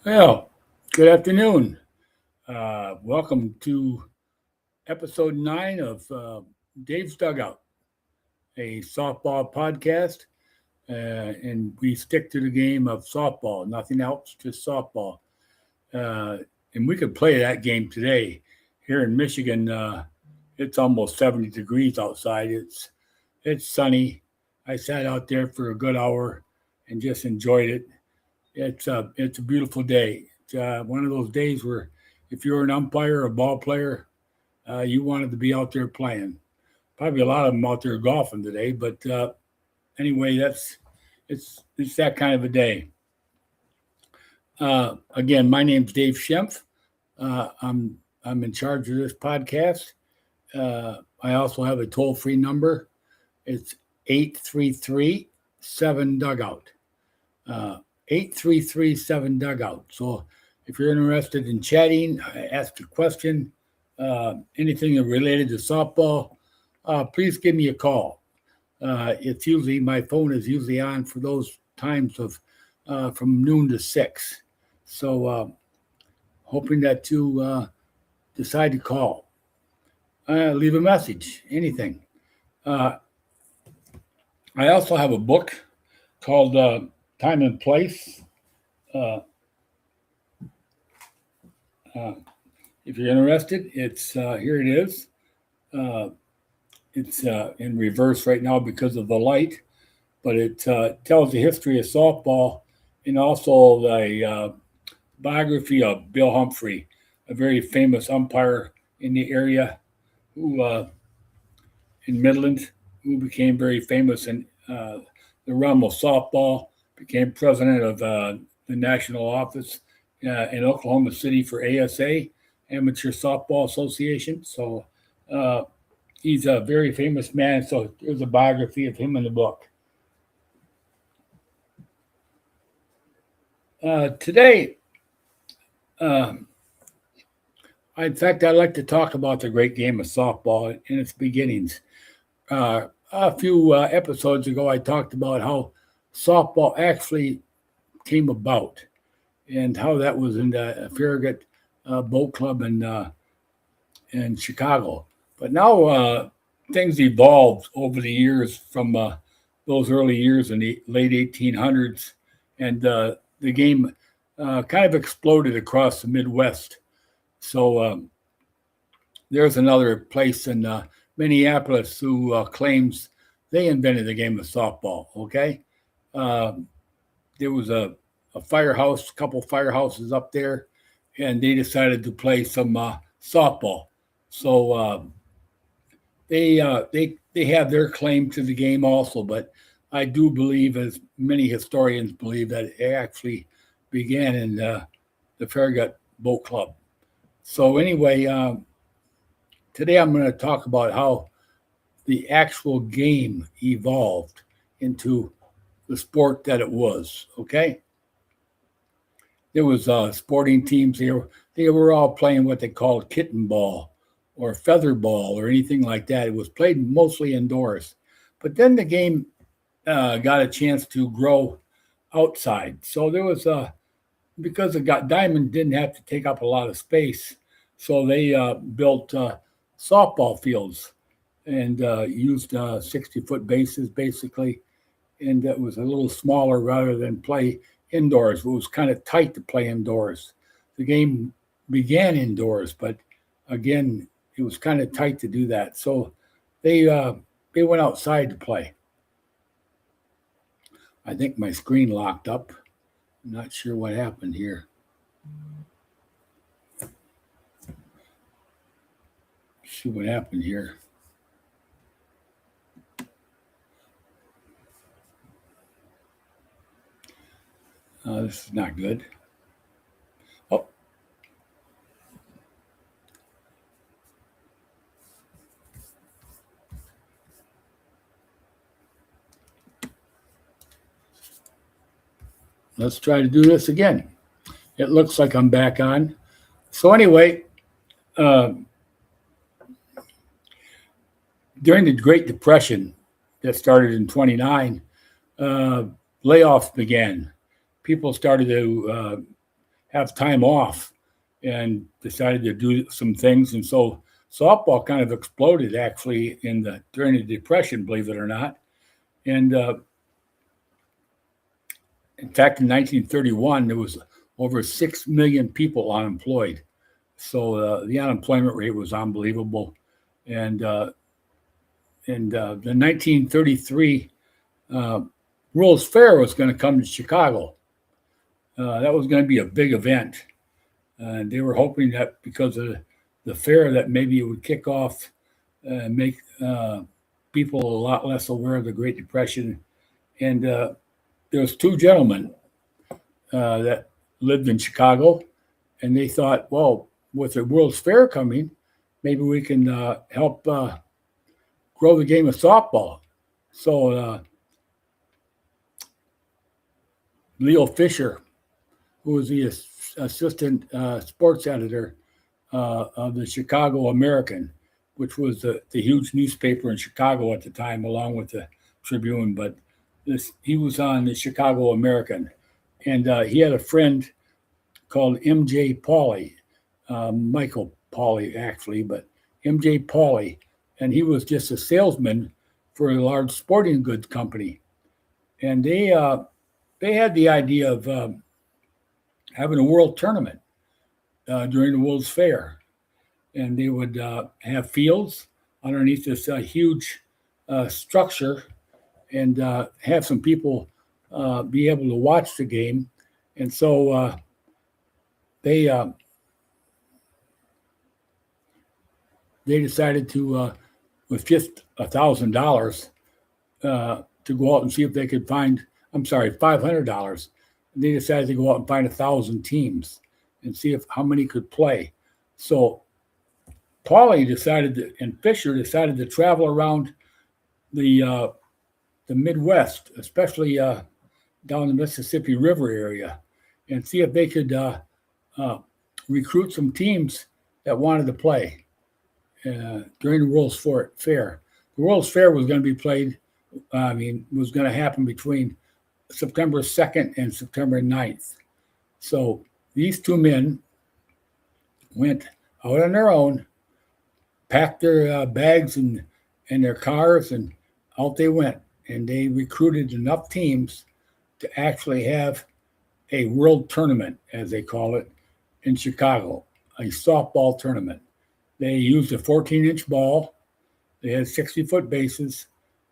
Well, good afternoon. Welcome to episode 9 of Dave's Dugout, a softball podcast. And we stick to the game of softball, nothing else, just softball. Uh, and we could play that game today. Here in Michigan, it's almost 70 degrees outside. It's sunny. I sat out there for a good hour and just enjoyed it. It's a beautiful day. It's one of those days where if you're an umpire or a ball player, you wanted to be out there playing. Probably a lot of them out there golfing today, but anyway, it's that kind of a day. Again, my name's Dave Schempf. I'm in charge of this podcast. I also have a toll free number. It's 833-7 Dugout. 8337 Dugout. So if you're interested in chatting, ask a question, anything related to softball, please give me a call. It's usually my phone is usually on for those times of from noon to 6. So hoping that you decide to call. Leave a message, anything. I also have a book called Time and Place. Uh, uh, if you're interested, it's here it is. Uh, it's in reverse right now because of the light, but it tells the history of softball and also the biography of Bill Humphrey, a very famous umpire in the area who in Midland, who became very famous in the realm of softball, became president of the national office in Oklahoma City for ASA, Amateur Softball Association. So he's a very famous man. So there's a biography of him in the book. Today, in fact, I'd like to talk about the great game of softball and its beginnings. A few episodes ago, I talked about how softball actually came about and how that was in the Farragut Boat Club in Chicago. But now things evolved over the years from those early years in the late 1800s, and the game kind of exploded across the Midwest. So there's another place in Minneapolis who claims they invented the game of softball. Okay, um, there was a firehouse, a couple firehouses up there, and they decided to play some softball. So they have their claim to the game also, but I do believe, as many historians believe, that it actually began in the Farragut Boat Club. So anyway, today I'm going to talk about how the actual game evolved into the sport that it was. Okay, there was sporting teams here. They were all playing what they called kitten ball or feather ball or anything like that. It was played mostly indoors, but then the game got a chance to grow outside. So there was because it got diamond didn't have to take up a lot of space, so they built softball fields and used 60-foot bases basically, and it was a little smaller rather than play indoors. It was kind of tight to play indoors. The game began indoors, but again, it was kind of tight to do that. So they uh, they went outside to play. I think my screen locked up. I'm not sure what happened here. Let's see what happened here. This is not good. Oh, let's try to do this again. It looks like I'm back on. So anyway, uh, during the Great Depression that started in '29, uh, layoffs began. People started to have time off and decided to do some things. And so softball kind of exploded actually during the Depression, believe it or not. And in fact, in 1931, there was over 6 million people unemployed. So the unemployment rate was unbelievable. And the 1933 World's Fair was going to come to Chicago. That was going to be a big event. And they were hoping that because of the fair that maybe it would kick off and make people a lot less aware of the Great Depression. And there was two gentlemen that lived in Chicago, and they thought, well, with the World's Fair coming, maybe we can help grow the game of softball. So Leo Fisher, who was the assistant sports editor of the Chicago American, which was the huge newspaper in Chicago at the time, along with the Tribune. But he was on the Chicago American, and he had a friend called M.J. Pauley, Michael Pauley actually, but M.J. Pauley, and he was just a salesman for a large sporting goods company, and they had the idea of having a world tournament during the World's Fair, and they would have fields underneath this huge structure, and have some people be able to watch the game. And so they decided to, with just $1,000, to go out and see if they could find, $500. They decided to go out and find 1,000 teams and see how many could play. So Pauley and Fisher decided to travel around the Midwest, especially down the Mississippi River area, and see if they could recruit some teams that wanted to play during the World's Fair. The World's Fair was going to be played, was going to happen between September 2nd and September 9th. So these two men went out on their own, packed their bags and their cars, and out they went. And they recruited enough teams to actually have a world tournament, as they call it, in Chicago, a softball tournament. They used a 14-inch ball. They had 60-foot bases,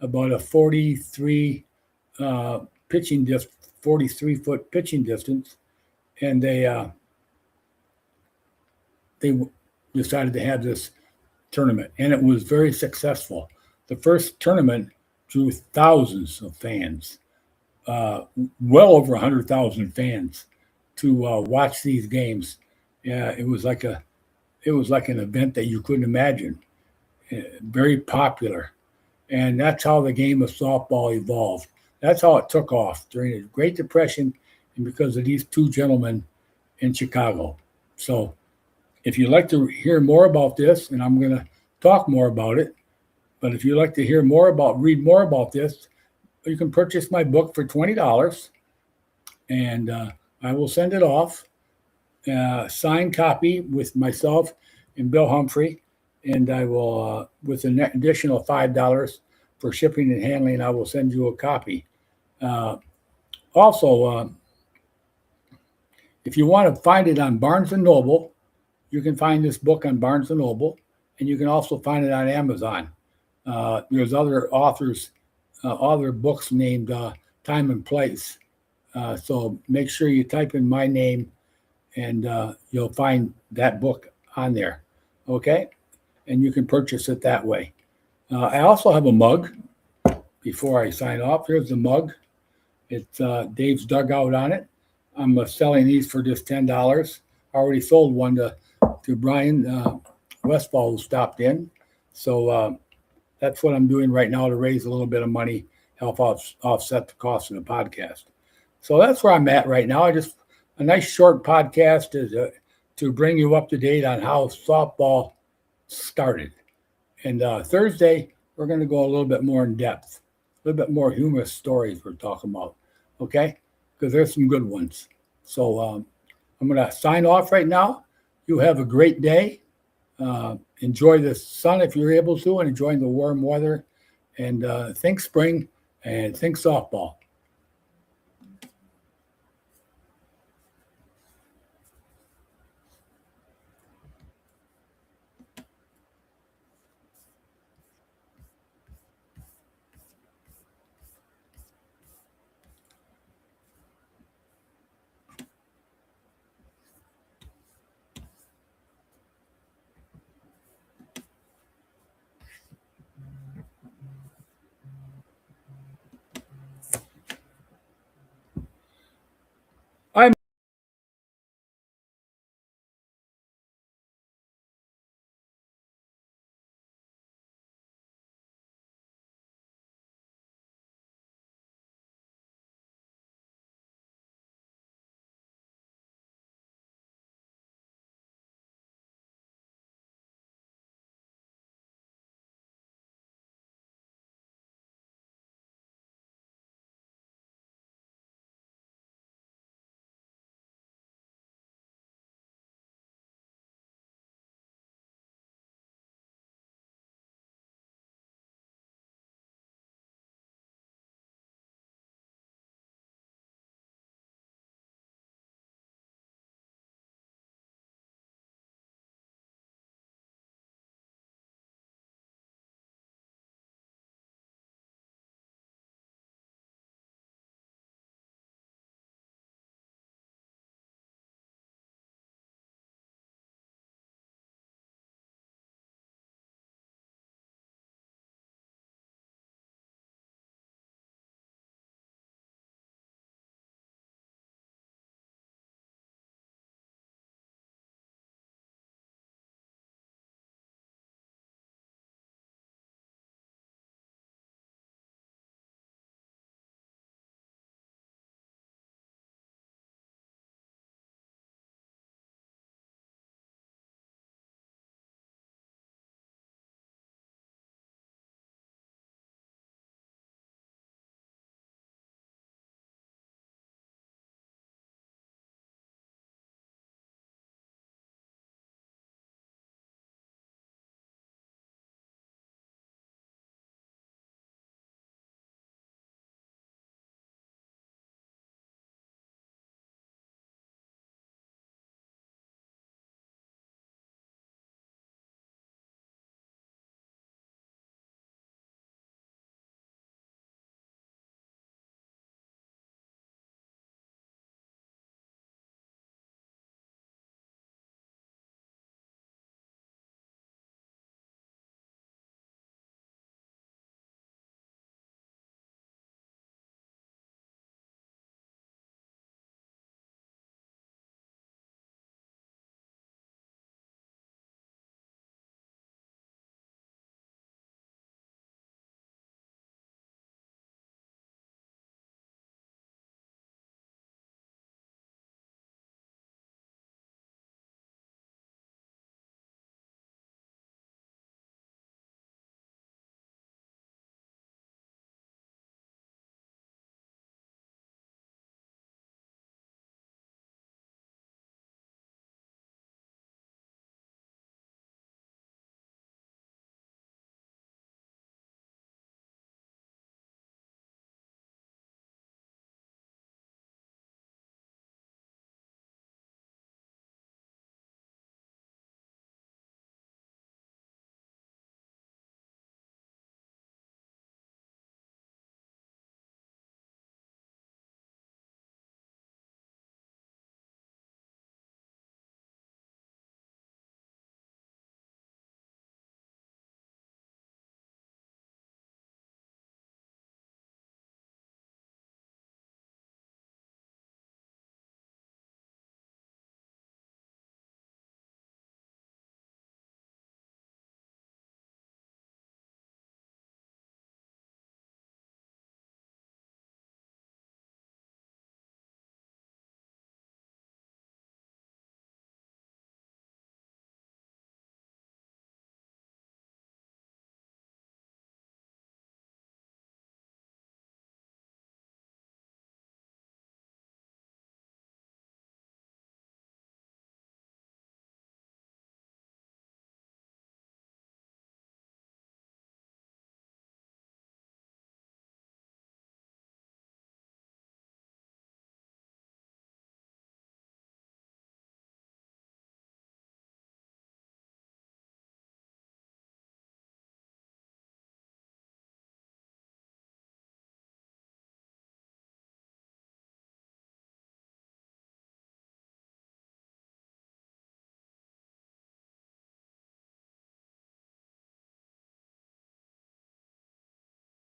about a 43-foot pitching distance, and they decided to have this tournament, and it was very successful. The first tournament drew thousands of fans, well over 100,000 fans, to watch these games. Yeah, it was like an event that you couldn't imagine. Very popular, and that's how the game of softball evolved. That's how it took off during the Great Depression, and because of these two gentlemen in Chicago. So if you'd like to hear more about this, and I'm going to talk more about it, but if you'd like to read more about this, you can purchase my book for $20, and I will send it off, signed copy with myself and Bill Humphrey, and I will, with an additional $5 for shipping and handling, I will send you a copy. Also, if you want to find it on Barnes & Noble, you can find this book on Barnes & Noble, and you can also find it on Amazon. There's other authors, other books named Time and Place. So make sure you type in my name, and you'll find that book on there. Okay? And you can purchase it that way. I also have a mug before I sign off. Here's the mug. It's Dave's Dugout on it. I'm selling these for just $10. I already sold one to Brian Westfall, who stopped in. So that's what I'm doing right now to raise a little bit of money, help offset the cost of the podcast. So that's where I'm at right now. A nice short podcast is to bring you up to date on how softball started. And Thursday, we're going to go a little bit more in depth, a little bit more humorous stories we're talking about, okay? Because there's some good ones. So I'm going to sign off right now. You have a great day. Enjoy the sun if you're able to, and enjoy the warm weather. And think spring and think softball.